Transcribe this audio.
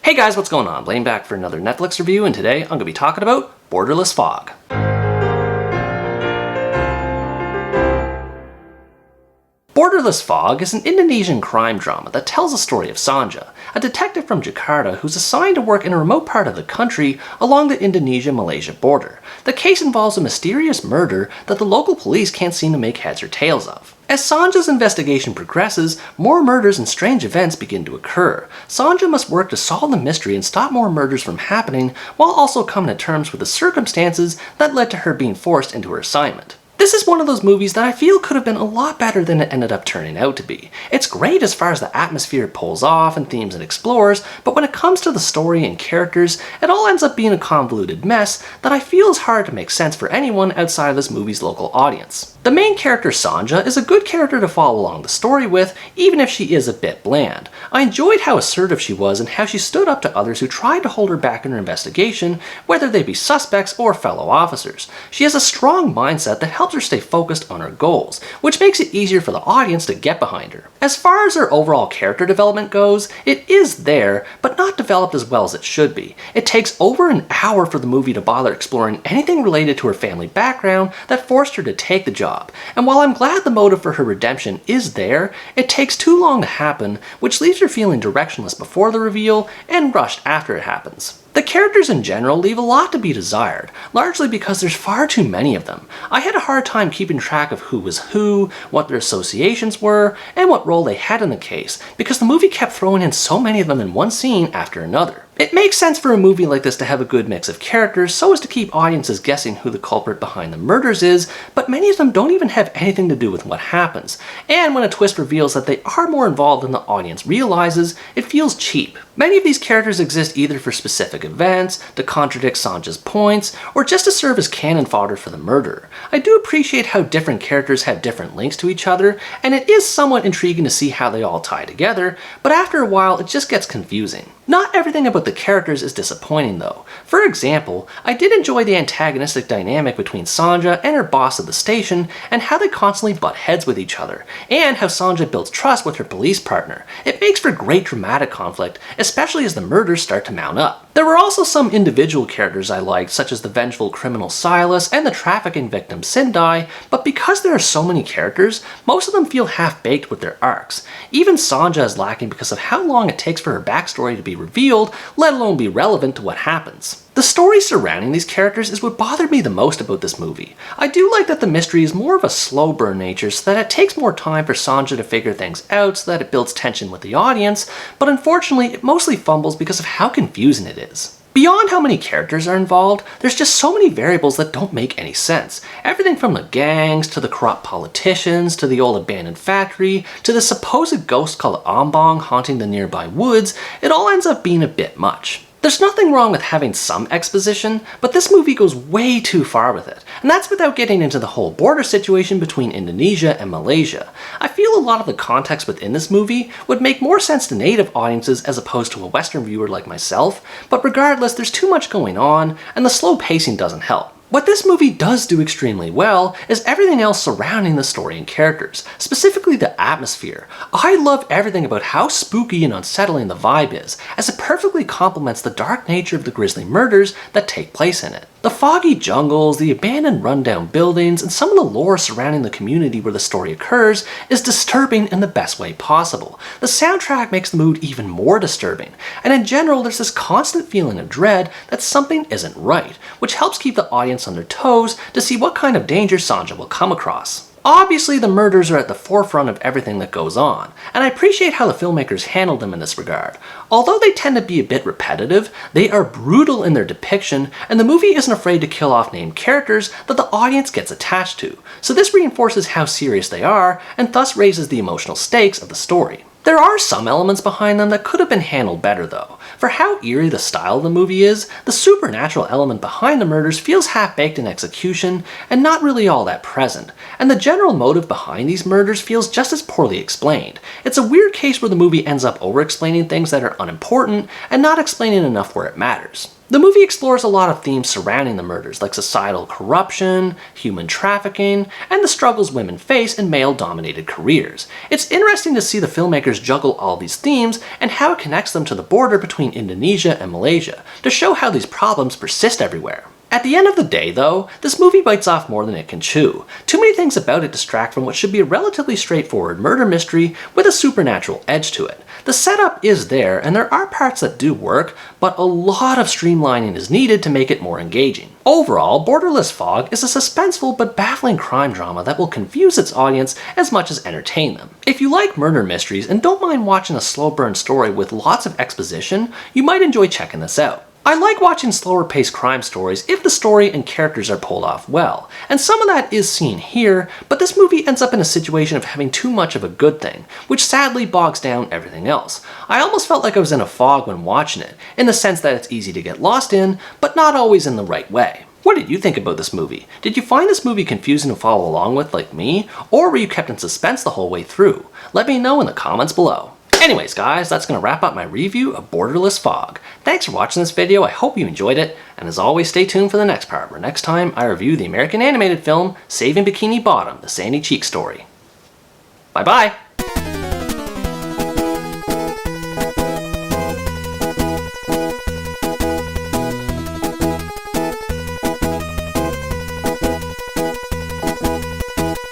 Hey guys, what's going on? Blaine back for another Netflix review, and today I'm going to be talking about Borderless Fog. Borderless Fog is an Indonesian crime drama that tells the story of Sanja, a detective from Jakarta who's assigned to work in a remote part of the country along the Indonesia-Malaysia border. The case involves a mysterious murder that the local police can't seem to make heads or tails of. As Sanja's investigation progresses, more murders and strange events begin to occur. Sanja must work to solve the mystery and stop more murders from happening, while also coming to terms with the circumstances that led to her being forced into her assignment. This is one of those movies that I feel could have been a lot better than it ended up turning out to be. It's great as far as the atmosphere it pulls off and themes it explores, but when it comes to the story and characters, it all ends up being a convoluted mess that I feel is hard to make sense for anyone outside of this movie's local audience. The main character, Sanja, is a good character to follow along the story with, even if she is a bit bland. I enjoyed how assertive she was and how she stood up to others who tried to hold her back in her investigation, whether they be suspects or fellow officers. She has a strong mindset that helps her stay focused on her goals, which makes it easier for the audience to get behind her. As far as her overall character development goes, it is there, but not developed as well as it should be. It takes over an hour for the movie to bother exploring anything related to her family background that forced her to take the job. And while I'm glad the motive for her redemption is there, it takes too long to happen, which leaves her feeling directionless before the reveal and rushed after it happens. The characters in general leave a lot to be desired, largely because there's far too many of them. I had a hard time keeping track of who was who, what their associations were, and what role they had in the case, because the movie kept throwing in so many of them in one scene after another. It makes sense for a movie like this to have a good mix of characters so as to keep audiences guessing who the culprit behind the murders is, but many of them don't even have anything to do with what happens. And when a twist reveals that they are more involved than the audience realizes, it feels cheap. Many of these characters exist either for specific events, to contradict Sanja's points, or just to serve as cannon fodder for the murderer. I do appreciate how different characters have different links to each other, and it is somewhat intriguing to see how they all tie together, but after a while it just gets confusing. Not everything about the characters is disappointing though. For example, I did enjoy the antagonistic dynamic between Sanja and her boss at the station, and how they constantly butt heads with each other, and how Sanja builds trust with her police partner. It makes for great dramatic conflict, especially as the murders start to mount up. There were also some individual characters I liked, such as the vengeful criminal Silas and the trafficking victim Sindai, but because there are so many characters, most of them feel half-baked with their arcs. Even Sanja is lacking because of how long it takes for her backstory to be revealed, let alone be relevant to what happens. The story surrounding these characters is what bothered me the most about this movie. I do like that the mystery is more of a slow burn nature so that it takes more time for Sanja to figure things out so that it builds tension with the audience, but unfortunately it mostly fumbles because of how confusing it is. Beyond how many characters are involved, there's just so many variables that don't make any sense. Everything from the gangs, to the corrupt politicians, to the old abandoned factory, to the supposed ghost called Ambong haunting the nearby woods, it all ends up being a bit much. There's nothing wrong with having some exposition, but this movie goes way too far with it, and that's without getting into the whole border situation between Indonesia and Malaysia. I feel a lot of the context within this movie would make more sense to native audiences as opposed to a Western viewer like myself, but regardless, there's too much going on, and the slow pacing doesn't help. What this movie does do extremely well is everything else surrounding the story and characters, specifically the atmosphere. I love everything about how spooky and unsettling the vibe is, as it perfectly complements the dark nature of the grisly murders that take place in it. The foggy jungles, the abandoned rundown buildings, and some of the lore surrounding the community where the story occurs is disturbing in the best way possible. The soundtrack makes the mood even more disturbing, and in general there's this constant feeling of dread that something isn't right, which helps keep the audience on their toes to see what kind of danger Sanja will come across. Obviously, the murders are at the forefront of everything that goes on, and I appreciate how the filmmakers handled them in this regard. Although they tend to be a bit repetitive, they are brutal in their depiction, and the movie isn't afraid to kill off named characters that the audience gets attached to, so this reinforces how serious they are, and thus raises the emotional stakes of the story. There are some elements behind them that could have been handled better though. For how eerie the style of the movie is, the supernatural element behind the murders feels half-baked in execution and not really all that present, and the general motive behind these murders feels just as poorly explained. It's a weird case where the movie ends up over-explaining things that are unimportant and not explaining enough where it matters. The movie explores a lot of themes surrounding the murders, like societal corruption, human trafficking, and the struggles women face in male-dominated careers. It's interesting to see the filmmakers juggle all these themes and how it connects them to the border between Indonesia and Malaysia, to show how these problems persist everywhere. At the end of the day, though, this movie bites off more than it can chew. Too many things about it distract from what should be a relatively straightforward murder mystery with a supernatural edge to it. The setup is there, and there are parts that do work, but a lot of streamlining is needed to make it more engaging. Overall, Borderless Fog is a suspenseful but baffling crime drama that will confuse its audience as much as entertain them. If you like murder mysteries and don't mind watching a slow burn story with lots of exposition, you might enjoy checking this out. I like watching slower paced crime stories if the story and characters are pulled off well, and some of that is seen here, but this movie ends up in a situation of having too much of a good thing, which sadly bogs down everything else. I almost felt like I was in a fog when watching it, in the sense that it's easy to get lost in, but not always in the right way. What did you think about this movie? Did you find this movie confusing to follow along with like me, or were you kept in suspense the whole way through? Let me know in the comments below. Anyways guys, that's going to wrap up my review of Borderless Fog. Thanks for watching this video, I hope you enjoyed it, and as always stay tuned for the next part, where next time I review the American animated film Saving Bikini Bottom, the Sandy Cheek story. Bye bye!